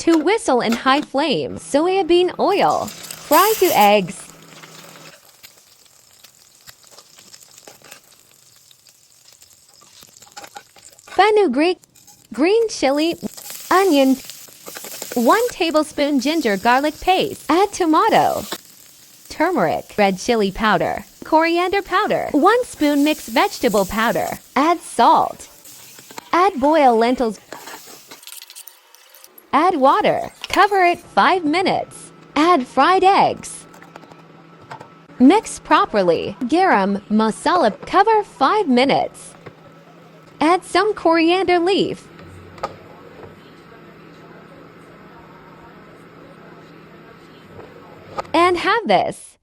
to whistle in high flame. Soybean oil. Fry to eggs. Fenugreek, green chili, onion, 1 tablespoon ginger garlic paste. Add tomato, turmeric, red chili powder, coriander powder, 1 spoon mixed vegetable powder. Add salt. Add boiled lentils. Add water. Cover it 5 minutes. Add fried eggs. Mix properly. Garam masala. Cover 5 minutes. Add some coriander leaf. And have this.